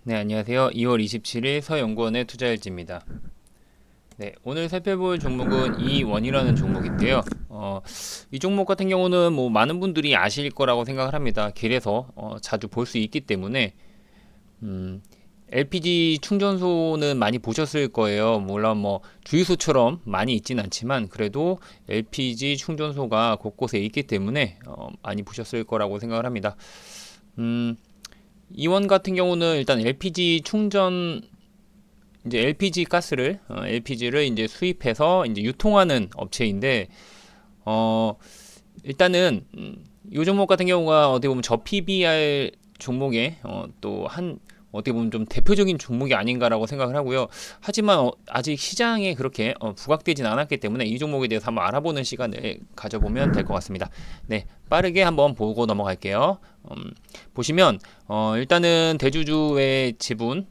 네, 안녕하세요. 2월 27일 서연구원의 투자일지입니다. 네, 오늘 살펴볼 종목은 이원이라는 종목인데요. 이 종목 같은 경우는 뭐 많은 분들이 아실 거라고 생각을 합니다. 길에서 자주 볼 수 있기 때문에 LPG 충전소는 많이 보셨을 거예요. 물론 뭐 주유소처럼 많이 있진 않지만 그래도 LPG 충전소가 곳곳에 있기 때문에 많이 보셨을 거라고 생각을 합니다. 이원 같은 경우는 일단 LPG 충전 이제 LPG를 이제 수입해서 이제 유통하는 업체인데 일단은 이 종목 같은 경우가 어떻게 보면 저 PBR 종목의 또 한 어떻게 보면 좀 대표적인 종목이 아닌가라고 생각을 하고요. 하지만 아직 시장에 그렇게 부각되진 않았기 때문에 이 종목에 대해서 한번 알아보는 시간을 가져보면 될 것 같습니다. 네, 빠르게 한번 보고 넘어갈게요. 보시면 일단은 대주주의 지분이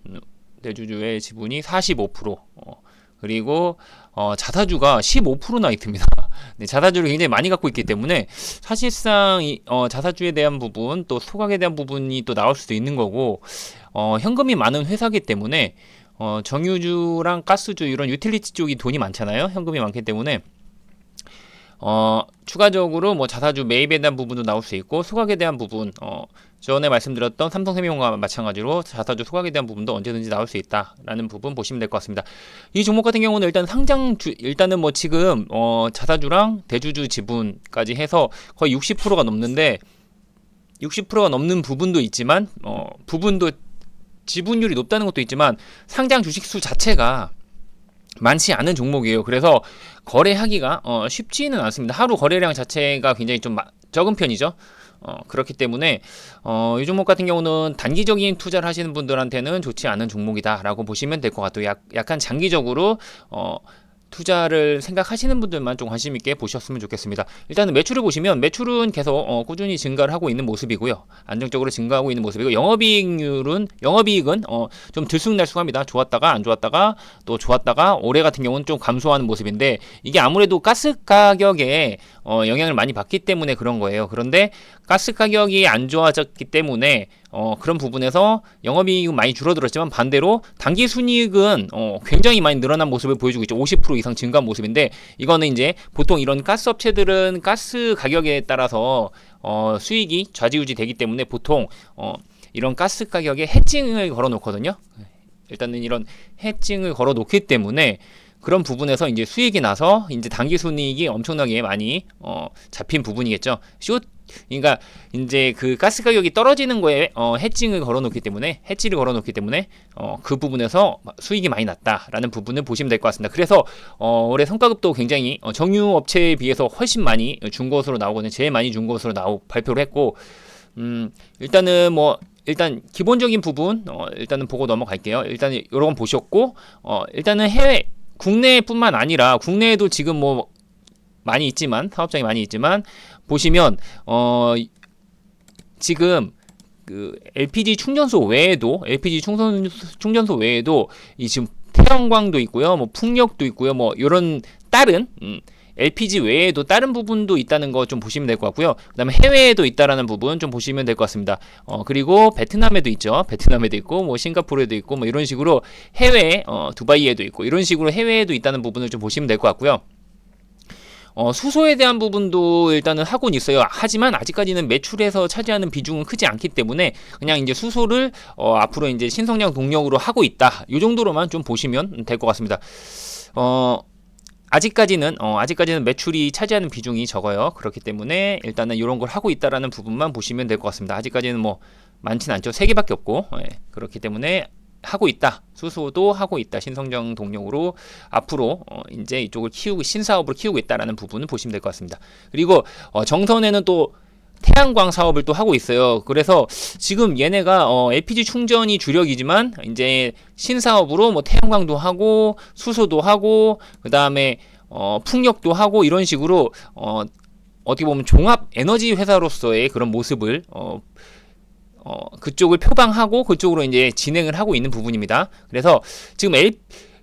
45%, 그리고 자사주가 15%나 있습니다. 네, 자사주를 굉장히 많이 갖고 있기 때문에 사실상 자사주에 대한 부분 또 소각에 대한 부분이 또 나올 수도 있는 거고 현금이 많은 회사기 때문에 정유주랑 가스주 이런 유틸리티 쪽이 돈이 많잖아요. 현금이 많기 때문에 추가적으로 뭐 자사주 매입에 대한 부분도 나올 수 있고 소각에 대한 부분 전에 말씀드렸던 삼성생명과 마찬가지로 자사주 소각에 대한 부분도 언제든지 나올 수 있다라는 부분 보시면 될 것 같습니다. 이 종목 같은 경우는 일단 일단은 뭐 지금 자사주랑 대주주 지분까지 해서 거의 60%가 넘는데 60%가 넘는 부분도 있지만 부분도 지분율이 높다는 것도 있지만 상장 주식수 자체가 많지 않은 종목이에요. 그래서 거래하기가 쉽지는 않습니다. 하루 거래량 자체가 굉장히 좀 적은 편이죠. 그렇기 때문에 이 종목 같은 경우는 단기적인 투자를 하시는 분들한테는 좋지 않은 종목이다라고 보시면 될 것 같아요. 약간 장기적으로 투자를 생각하시는 분들만 좀 관심 있게 보셨으면 좋겠습니다. 일단은 매출을 보시면 매출은 계속 꾸준히 증가를 하고 있는 모습이고요. 안정적으로 증가하고 있는 모습이고 영업이익은 좀 들쑥날쑥합니다. 좋았다가 안 좋았다가 또 좋았다가 올해 같은 경우는 좀 감소하는 모습인데 이게 아무래도 가스 가격에 영향을 많이 받기 때문에 그런 거예요. 그런데 가스 가격이 안 좋아졌기 때문에 그런 부분에서 영업이익은 많이 줄어들었지만 반대로 단기 순이익은 굉장히 많이 늘어난 모습을 보여주고 있죠. 50% 이상 증가한 모습인데 이거는 이제 보통 이런 가스 업체들은 가스 가격에 따라서 수익이 좌지우지 되기 때문에 보통 이런 가스 가격에 해칭을 걸어 놓거든요. 일단은 이런 해칭을 걸어 놓기 때문에 그런 부분에서 이제 수익이 나서 이제 단기 순이익이 엄청나게 많이 잡힌 부분이겠죠. 그러니까 이제 그 가스 가격이 떨어지는 거에 해칭을 걸어놓기 때문에 그 부분에서 수익이 많이 났다라는 부분을 보시면 될 것 같습니다. 그래서 올해 성과급도 굉장히 정유 업체에 비해서 훨씬 많이 준 것으로 나오거든요. 제일 많이 준 것으로 발표를 했고 일단 기본적인 부분 일단은 보고 넘어갈게요. 일단 이런 건 보셨고 일단은 국내뿐만 아니라 국내에도 지금 뭐 많이 있지만 사업장이 많이 있지만 보시면 지금 그 LPG 충전소 외에도 이 지금 태양광도 있고요, 뭐 풍력도 있고요, 뭐 이런 다른 LPG 외에도 다른 부분도 있다는 거 좀 보시면 될 것 같고요. 그다음에 해외에도 있다라는 부분 좀 보시면 될 것 같습니다. 그리고 베트남에도 있죠. 베트남에도 있고 뭐 싱가포르에도 있고 뭐 이런 식으로 해외 두바이에도 있고 이런 식으로 해외에도 있다는 부분을 좀 보시면 될 것 같고요. 수소에 대한 부분도 일단은 하고는 있어요. 하지만 아직까지는 매출에서 차지하는 비중은 크지 않기 때문에 그냥 이제 수소를 앞으로 이제 신성장 동력으로 하고 있다. 이 정도로만 좀 보시면 될 것 같습니다. 아직까지는 매출이 차지하는 비중이 적어요. 그렇기 때문에 일단은 이런 걸 하고 있다라는 부분만 보시면 될 것 같습니다. 아직까지는 뭐 많지는 않죠. 3개밖에 없고 그렇기 때문에 하고 있다. 수소도 하고 있다. 신성장 동력으로 앞으로 이제 이쪽을 신사업으로 키우고 있다라는 부분을 보시면 될 것 같습니다. 그리고 정선에는 또 태양광 사업을 또 하고 있어요. 그래서 지금 얘네가 LPG 충전이 주력이지만 이제 신사업으로 뭐 태양광도 하고 수소도 하고 그다음에 풍력도 하고 이런 식으로 어떻게 보면 종합 에너지 회사로서의 그런 모습을 그쪽을 표방하고 그쪽으로 이제 진행을 하고 있는 부분입니다. 그래서 지금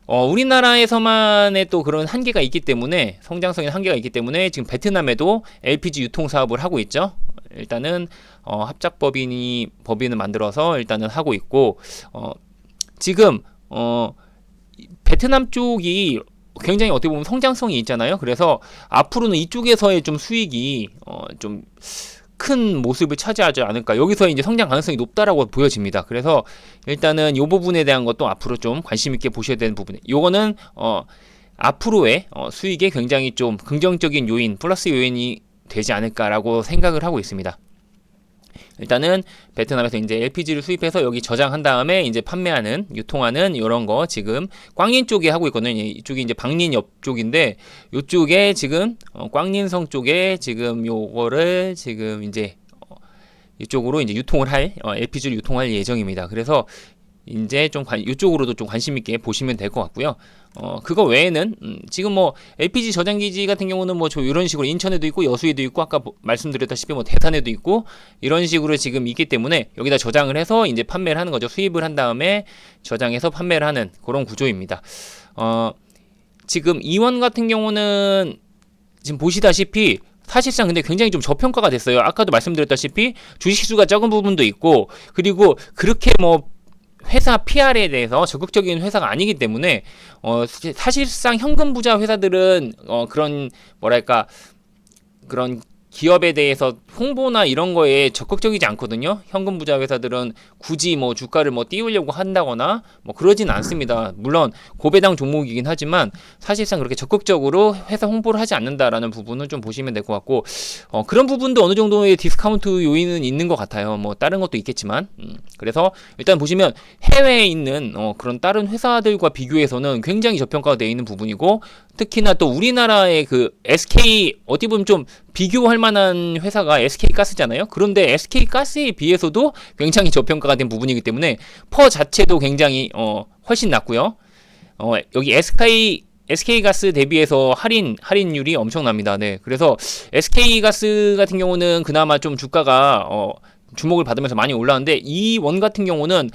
우리나라에서만의 또 그런 한계가 있기 때문에 성장성의 한계가 있기 때문에 지금 베트남에도 LPG 유통 사업을 하고 있죠. 일단은 법인을 만들어서 일단은 하고 있고, 지금 베트남 쪽이 굉장히 어떻게 보면 성장성이 있잖아요. 그래서 앞으로는 이쪽에서의 좀 수익이 좀 큰 모습을 차지하지 않을까. 여기서 이제 성장 가능성이 높다라고 보여집니다. 그래서 일단은 이 부분에 대한 것도 앞으로 좀 관심 있게 보셔야 되는 부분. 요거는 앞으로의 수익에 굉장히 좀 긍정적인 요인, 플러스 요인이 되지 않을까라고 생각을 하고 있습니다. 일단은 베트남에서 이제 LPG를 수입해서 여기 저장한 다음에 이제 판매하는, 유통하는 이런 거 지금 꽝린 쪽에 하고 있거든요. 이쪽이 이제 방린 옆쪽인데 이쪽에 지금 꽝린성 쪽에 지금 요거를 지금 이제 이쪽으로 이제 유통을 할 LPG를 유통할 예정입니다. 그래서 이제 좀 이쪽으로도 좀 관심 있게 보시면 될 것 같고요. 그거 외에는 지금 뭐 LPG 저장기지 같은 경우는 뭐 이런 식으로 인천에도 있고 여수에도 있고 아까 말씀드렸다시피 뭐 대산에도 있고 이런 식으로 지금 있기 때문에 여기다 저장을 해서 이제 판매를 하는 거죠. 수입을 한 다음에 저장해서 판매를 하는 그런 구조입니다. 지금 이원 같은 경우는 지금 보시다시피 사실상 근데 굉장히 좀 저평가가 됐어요. 아까도 말씀드렸다시피 주식수가 적은 부분도 있고, 그리고 그렇게 뭐 회사 PR에 대해서 적극적인 회사가 아니기 때문에 사실상 현금 부자 회사들은 그런 뭐랄까 그런 기업에 대해서 홍보나 이런 거에 적극적이지 않거든요. 현금 부자 회사들은 굳이 뭐 주가를 뭐 띄우려고 한다거나 뭐 그러진 않습니다. 물론 고배당 종목이긴 하지만 사실상 그렇게 적극적으로 회사 홍보를 하지 않는다라는 부분은 좀 보시면 될 것 같고, 그런 부분도 어느 정도의 디스카운트 요인은 있는 것 같아요. 뭐 다른 것도 있겠지만, 그래서 일단 보시면 해외에 있는 그런 다른 회사들과 비교해서는 굉장히 저평가가 되어 있는 부분이고, 특히나 또 우리나라의 그 SK 어떻게 보면 좀 비교할 만한 회사가 SK가스잖아요. 그런데 SK가스에 비해서도 굉장히 저평가가 된 부분이기 때문에 퍼 자체도 굉장히 훨씬 낮고요. 여기 SK가스 대비해서 할인율이 엄청납니다. 네. 그래서 SK가스 같은 경우는 그나마 좀 주가가 주목을 받으면서 많이 올라왔는데, 이 원 같은 경우는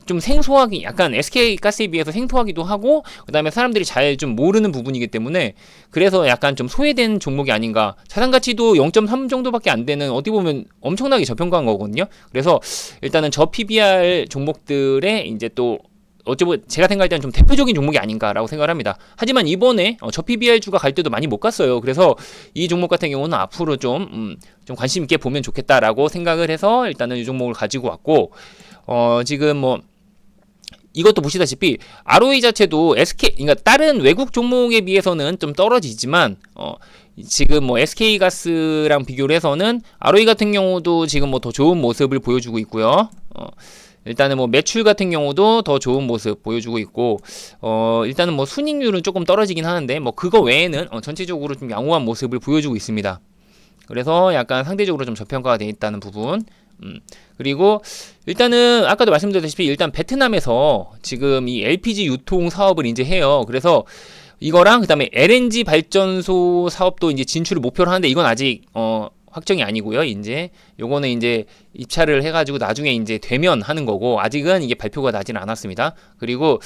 좀 생소하기, 약간 SK가스에 비해서 생소하기도 하고, 그 다음에 사람들이 잘 좀 모르는 부분이기 때문에 그래서 약간 좀 소외된 종목이 아닌가. 자산가치도 0.3 정도밖에 안 되는, 어떻게 보면 엄청나게 저평가한 거거든요. 그래서 일단은 저 PBR 종목들의 이제 또 어쩌면 제가 생각할 때는 좀 대표적인 종목이 아닌가라고 생각을 합니다. 하지만 이번에 저 PBR주가 갈 때도 많이 못 갔어요. 그래서 이 종목 같은 경우는 앞으로 좀 관심 있게 보면 좋겠다라고 생각을 해서 일단은 이 종목을 가지고 왔고, 지금 뭐 이것도 보시다시피 ROE 자체도 그러니까 다른 외국 종목에 비해서는 좀 떨어지지만 지금 뭐 SK가스랑 비교를 해서는 ROE 같은 경우도 지금 뭐 더 좋은 모습을 보여주고 있고요. 일단은 뭐 매출 같은 경우도 더 좋은 모습 보여주고 있고, 일단은 뭐 순익률은 조금 떨어지긴 하는데 뭐 그거 외에는 전체적으로 좀 양호한 모습을 보여주고 있습니다. 그래서 약간 상대적으로 좀 저평가가 되어 있다는 부분. 그리고 일단은 아까도 말씀드렸다시피 일단 베트남에서 지금 이 LPG 유통 사업을 이제 해요. 그래서 이거랑 그다음에 LNG 발전소 사업도 이제 진출을 목표로 하는데, 이건 아직 확정이 아니고요. 이제 요거는 이제 입찰을 해가지고 나중에 이제 되면 하는 거고, 아직은 이게 발표가 나지는 않았습니다. 그리고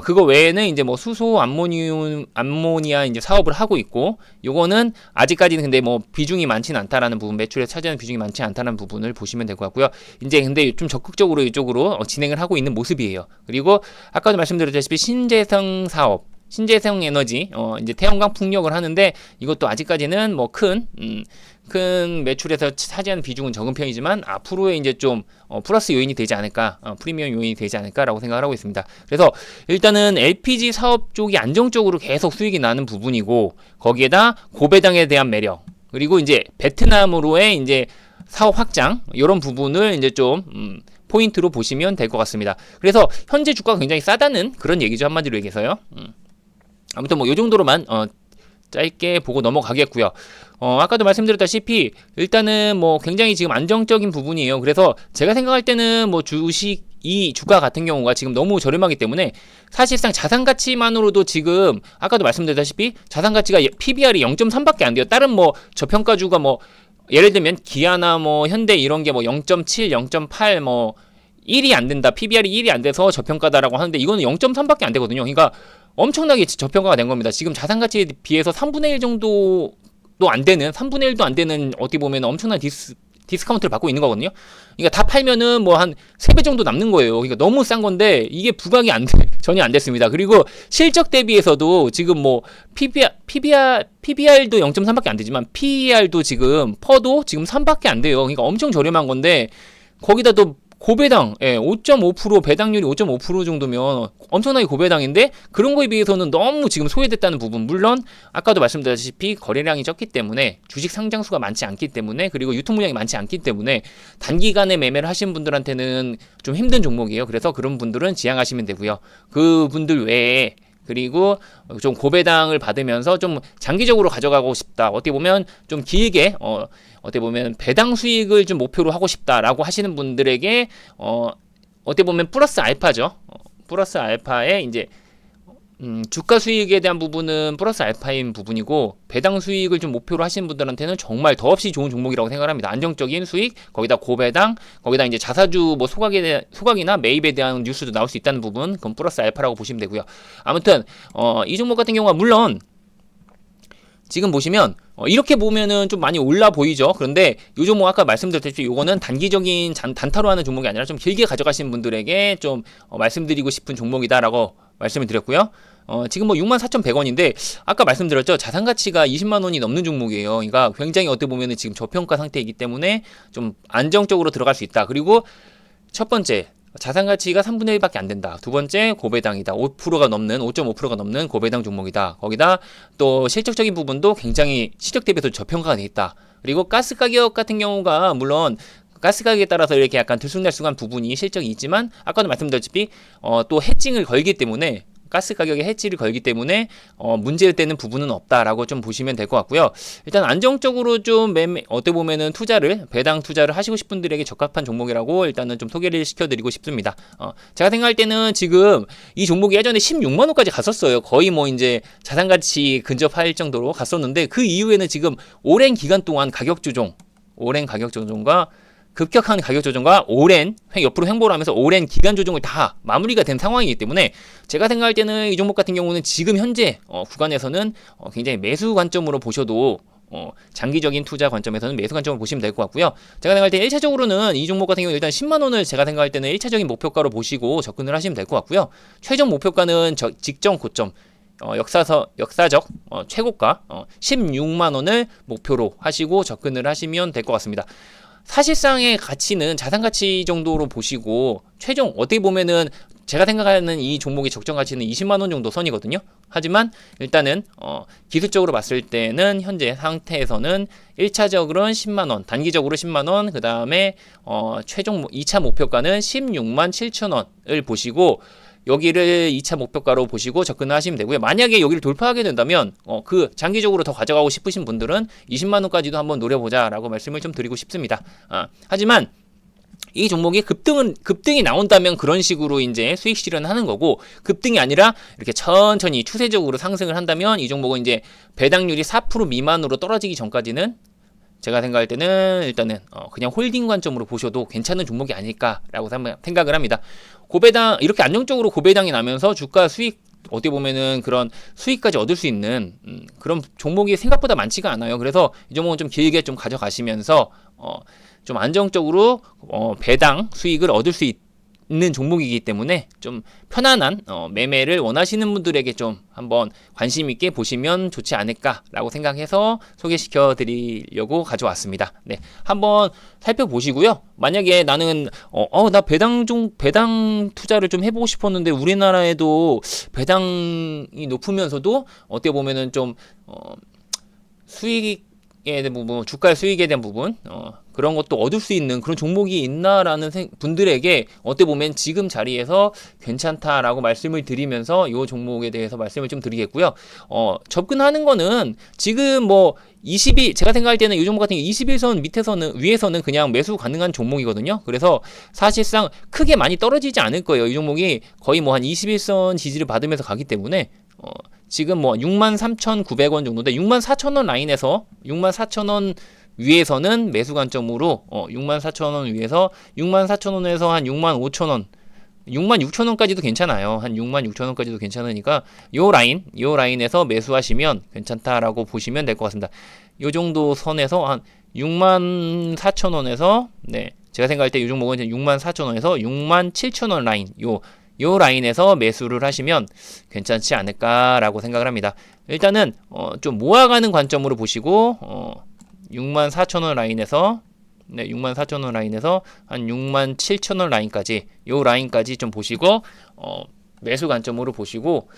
그거 외에는 이제 뭐 수소 암모니아 이제 사업을 하고 있고, 요거는 아직까지는 근데 뭐 비중이 많지는 않다라는 부분, 매출에 차지하는 비중이 많지 않다는 부분을 보시면 될 것 같고요. 이제 근데 좀 적극적으로 이쪽으로 진행을 하고 있는 모습이에요. 그리고 아까도 말씀드렸다시피 신재생 사업, 신재생 에너지, 이제 태양광 풍력을 하는데, 이것도 아직까지는 뭐 큰 매출에서 차지하는 비중은 적은 편이지만 앞으로의 이제 좀 플러스 요인이 되지 않을까, 프리미엄 요인이 되지 않을까라고 생각을 하고 있습니다. 그래서 일단은 LPG 사업 쪽이 안정적으로 계속 수익이 나는 부분이고, 거기에다 고배당에 대한 매력, 그리고 이제 베트남으로의 이제 사업 확장, 이런 부분을 이제 좀 포인트로 보시면 될 것 같습니다. 그래서 현재 주가가 굉장히 싸다는 그런 얘기죠, 한마디로 얘기해서요. 아무튼 뭐 이 정도로만 짧게 보고 넘어가겠고요. 아까도 말씀드렸다시피 일단은 뭐 굉장히 지금 안정적인 부분이에요. 그래서 제가 생각할 때는 뭐 이 주가 같은 경우가 지금 너무 저렴하기 때문에 사실상 자산가치만으로도 지금 아까도 말씀드렸다시피 자산가치가 PBR이 0.3밖에 안 돼요. 다른 뭐 저평가주가 뭐 예를 들면 기아나 뭐 현대 이런 게 뭐 0.7, 0.8 뭐 1이 안 된다, PBR이 1이 안 돼서 저평가다라고 하는데, 이거는 0.3밖에 안 되거든요. 그러니까 엄청나게 저평가가 된 겁니다. 지금 자산가치에 비해서 3분의 1 정도도 안 되는, 3분의 1도 안 되는, 어떻게 보면 엄청난 디스카운트를 받고 있는 거거든요. 그러니까 다 팔면은 뭐 한 3배 정도 남는 거예요. 그러니까 너무 싼 건데 이게 부각이 전혀 안 됐습니다. 그리고 실적 대비해서도 지금 뭐 PBR도 0.3밖에 안 되지만 PER도 지금 퍼도 지금 3밖에 안 돼요. 그러니까 엄청 저렴한 건데 거기다 또 고배당, 5.5% 배당률이 5.5% 정도면 엄청나게 고배당인데 그런 거에 비해서는 너무 지금 소외됐다는 부분. 물론 아까도 말씀드렸다시피 거래량이 적기 때문에 주식 상장수가 많지 않기 때문에 그리고 유통 물량이 많지 않기 때문에 단기간에 매매를 하신 분들한테는 좀 힘든 종목이에요. 그래서 그런 분들은 지양하시면 되고요. 그 분들 외에 그리고 좀 고배당을 받으면서 좀 장기적으로 가져가고 싶다. 어떻게 보면 좀 길게 어떻게 보면 배당 수익을 좀 목표로 하고 싶다라고 하시는 분들에게 어떻게 보면 플러스 알파죠. 플러스 알파에 이제 주가 수익에 대한 부분은 플러스 알파인 부분이고 배당 수익을 좀 목표로 하시는 분들한테는 정말 더없이 좋은 종목이라고 생각합니다. 안정적인 수익, 거기다 고배당, 거기다 이제 자사주 뭐 소각이나 매입에 대한 뉴스도 나올 수 있다는 부분, 그건 플러스 알파라고 보시면 되고요. 아무튼 이 종목 같은 경우가 물론 지금 보시면 이렇게 보면은 좀 많이 올라 보이죠. 그런데 이 종목 아까 말씀드렸듯이 요거는 단기적인 단타로 하는 종목이 아니라 좀 길게 가져가시는 분들에게 좀 말씀드리고 싶은 종목이다라고 말씀을 드렸고요. 지금 뭐 64,100원인데 아까 말씀드렸죠. 자산 가치가 20만 원이 넘는 종목이에요. 그러니까 굉장히 어떻게 보면은 지금 저평가 상태이기 때문에 좀 안정적으로 들어갈 수 있다. 그리고 첫 번째 자산 가치가 3분의 1밖에 안 된다. 두 번째 고배당이다. 5%가 넘는 5.5%가 넘는 고배당 종목이다. 거기다 또 실적적인 부분도 굉장히 실적 대비해서 저평가가 돼 있다. 그리고 가스 가격 같은 경우가 물론 가스 가격에 따라서 이렇게 약간 들쑥날쑥한 부분이 실적이 있지만 아까도 말씀드렸다시피 또 해칭을 걸기 때문에 가스 가격에 해지를 걸기 때문에 문제되는 부분은 없다라고 좀 보시면 될 것 같고요. 일단 안정적으로 좀 어떻게 보면은 배당 투자를 하시고 싶은 분들에게 적합한 종목이라고 일단은 좀 소개를 시켜드리고 싶습니다. 제가 생각할 때는 지금 이 종목이 예전에 16만 원까지 갔었어요. 거의 뭐 이제 자산 가치 근접할 정도로 갔었는데 그 이후에는 지금 오랜 기간 동안 오랜 가격 조정과 급격한 가격 조정과 오랜 옆으로 횡보를 하면서 오랜 기간 조정을 다 마무리가 된 상황이기 때문에 제가 생각할 때는 이 종목 같은 경우는 지금 현재 구간에서는 굉장히 매수 관점으로 보셔도 장기적인 투자 관점에서는 매수 관점으로 보시면 될 것 같고요. 제가 생각할 때 1차적으로는 이 종목 같은 경우 일단 10만 원을 제가 생각할 때는 1차적인 목표가로 보시고 접근을 하시면 될 것 같고요. 최종 목표가는 직전 고점 역사적 최고가 16만 원을 목표로 하시고 접근을 하시면 될 것 같습니다. 사실상의 가치는 자산 가치 정도로 보시고 최종 어떻게 보면은 제가 생각하는 이 종목의 적정 가치는 20만 원 정도 선이거든요. 하지만 일단은 기술적으로 봤을 때는 현재 상태에서는 1차적으로는 10만 원, 단기적으로 10만 원, 그다음에 최종 2차 목표가는 16만 7천 원을 보시고 여기를 2차 목표가로 보시고 접근을 하시면 되고요. 만약에 여기를 돌파하게 된다면 그 장기적으로 더 가져가고 싶으신 분들은 20만 원까지도 한번 노려보자라고 말씀을 좀 드리고 싶습니다. 하지만 이 종목이 급등이 나온다면 그런 식으로 이제 수익 실현하는 거고 급등이 아니라 이렇게 천천히 추세적으로 상승을 한다면 이 종목은 이제 배당률이 4% 미만으로 떨어지기 전까지는 제가 생각할 때는 일단은 그냥 홀딩 관점으로 보셔도 괜찮은 종목이 아닐까라고 생각을 합니다. 고배당 이렇게 안정적으로 고배당이 나면서 주가 수익 어떻게 보면은 그런 수익까지 얻을 수 있는 그런 종목이 생각보다 많지가 않아요. 그래서 이 종목은 좀 길게 좀 가져가시면서 좀 안정적으로 배당 수익을 얻을 수 있는 종목이기 때문에 좀 편안한 매매를 원하시는 분들에게 좀 한번 관심 있게 보시면 좋지 않을까라고 생각해서 소개시켜 드리려고 가져왔습니다. 네, 한번 살펴보시고요. 만약에 나는 나 배당 투자를 좀 해보고 싶었는데 우리나라에도 배당이 높으면서도 어떻게 보면은 좀 수익에 대한 부분, 주가 수익에 대한 부분 그런 것도 얻을 수 있는 그런 종목이 있나라는 분들에게 어떻게 보면 지금 자리에서 괜찮다라고 말씀을 드리면서 이 종목에 대해서 말씀을 좀 드리겠고요. 접근하는 거는 지금 뭐 제가 생각할 때는 이 종목 같은 경우 21선 위에서는 그냥 매수 가능한 종목이거든요. 그래서 사실상 크게 많이 떨어지지 않을 거예요. 이 종목이 거의 뭐 한 21선 지지를 받으면서 가기 때문에 지금 뭐 63,900원 정도인데 64,000원 라인에서 64,000원 위에서는 매수 관점으로 64,000원 위에서 64,000원에서 한 65,000원 66,000원까지도 괜찮아요. 한 66,000원까지도 괜찮으니까 요 라인에서 매수하시면 괜찮다라고 보시면 될 것 같습니다. 요 정도 선에서 한 64,000원에서 네, 제가 생각할 때 이 종목은 64,000원에서 67,000원 라인 요 라인에서 매수를 하시면 괜찮지 않을까라고 생각을 합니다. 일단은 좀 모아가는 관점으로 보시고 64,000원 라인에서 네, 64,000원 라인에서 한 67,000원 라인까지 요 라인까지 좀 보시고 매수 관점으로 보시고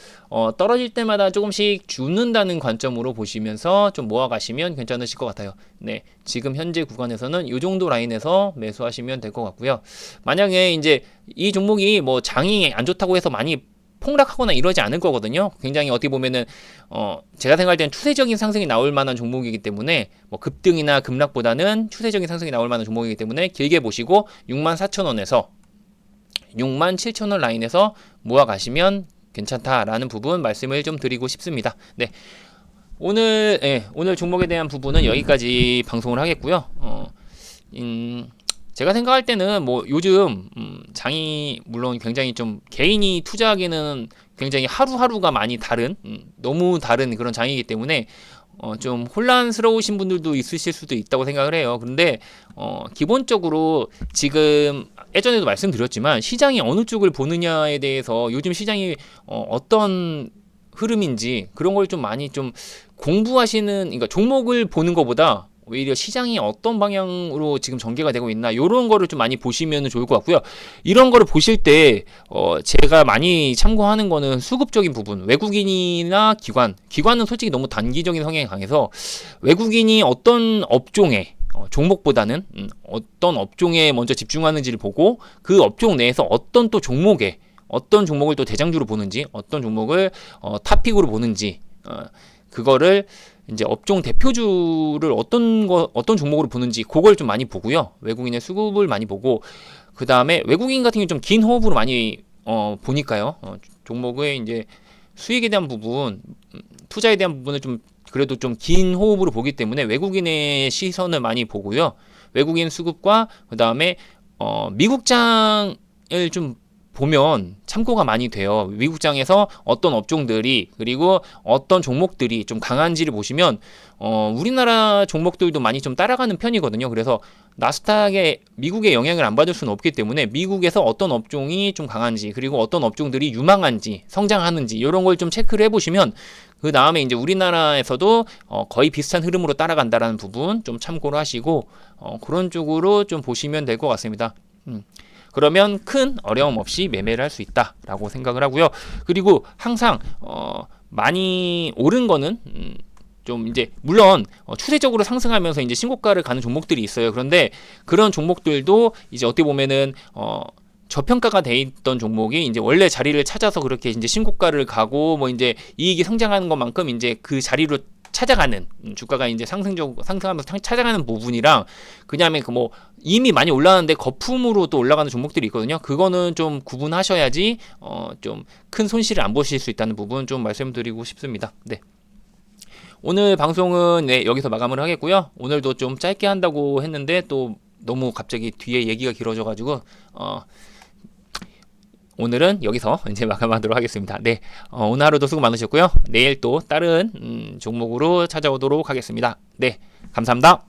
떨어질 때마다 조금씩 죽는다는 관점으로 보시면서 좀 모아 가시면 괜찮으실 것 같아요. 네, 지금 현재 구간에서는 이 정도 라인에서 매수하시면 될 것 같고요. 만약에 이제 이 종목이 뭐 장이 안 좋다고 해서 많이 폭락하거나 이러지 않을 거거든요. 굉장히 어떻게 보면은 제가 생각할 때는 추세적인 상승이 나올 만한 종목이기 때문에 뭐 급등이나 급락보다는 추세적인 상승이 나올 만한 종목이기 때문에 길게 보시고 64,000원에서 67,000원 라인에서 모아 가시면 괜찮다라는 부분 말씀을 좀 드리고 싶습니다. 네. 오늘 종목에 대한 부분은 여기까지 방송을 하겠고요. 제가 생각할 때는 뭐 요즘 장이 물론 굉장히 좀 개인이 투자하기는 굉장히 하루하루가 많이 다른 너무 다른 그런 장이기 때문에 좀 혼란스러우신 분들도 있으실 수도 있다고 생각을 해요. 그런데 기본적으로 지금 예전에도 말씀드렸지만 시장이 어느 쪽을 보느냐에 대해서 요즘 시장이 어떤 흐름인지 그런 걸 좀 많이 좀 공부하시는, 그러니까 종목을 보는 것보다 오히려 시장이 어떤 방향으로 지금 전개가 되고 있나 이런 거를 좀 많이 보시면 좋을 것 같고요. 이런 거를 보실 때 제가 많이 참고하는 거는 수급적인 부분, 외국인이나 기관은 솔직히 너무 단기적인 성향이 강해서 외국인이 어떤 업종에 종목보다는 어떤 업종에 먼저 집중하는지를 보고 그 업종 내에서 어떤 또 종목에 어떤 종목을 또 대장주로 보는지 어떤 종목을 탑픽으로 보는지 그거를 이제 업종 대표주를 어떤 종목으로 보는지 그걸 좀 많이 보고요. 외국인의 수급을 많이 보고 그 다음에 외국인 같은 경우 좀 긴 호흡으로 많이 보니까요. 종목의 이제 수익에 대한 부분, 투자에 대한 부분을 좀 그래도 좀 긴 호흡으로 보기 때문에 외국인의 시선을 많이 보고요. 외국인 수급과 그 다음에 미국장을 좀 보면 참고가 많이 돼요. 미국장에서 어떤 업종들이 그리고 어떤 종목들이 좀 강한지를 보시면 우리나라 종목들도 많이 좀 따라가는 편이거든요. 그래서 나스닥에 미국의 영향을 안 받을 수는 없기 때문에 미국에서 어떤 업종이 좀 강한지 그리고 어떤 업종들이 유망한지 성장하는지 이런 걸 좀 체크를 해보시면 그 다음에 이제 우리나라에서도 거의 비슷한 흐름으로 따라간다라는 부분 좀 참고를 하시고 그런 쪽으로 좀 보시면 될 것 같습니다. 그러면 큰 어려움 없이 매매를 할 수 있다라고 생각을 하고요. 그리고 항상 많이 오른 거는 좀 이제 물론 추세적으로 상승하면서 이제 신고가를 가는 종목들이 있어요. 그런데 그런 종목들도 이제 어떻게 보면은 저평가가 돼 있던 종목이 이제 원래 자리를 찾아서 그렇게 이제 신고가를 가고 뭐 이제 이익이 성장하는 것만큼 이제 그 자리로 찾아가는 주가가 이제 상승하면서 찾아가는 부분이랑 그다음에 그 뭐 이미 많이 올라가는데 거품으로 또 올라가는 종목들이 있거든요. 그거는 좀 구분하셔야지 좀 큰 손실을 안 보실 수 있다는 부분 좀 말씀드리고 싶습니다. 네. 오늘 방송은 네, 여기서 마감을 하겠고요. 오늘도 좀 짧게 한다고 했는데 또 너무 갑자기 뒤에 얘기가 길어져가지고 오늘은 여기서 이제 마감하도록 하겠습니다. 네, 오늘 하루도 수고 많으셨고요. 내일 또 다른 종목으로 찾아오도록 하겠습니다. 네, 감사합니다.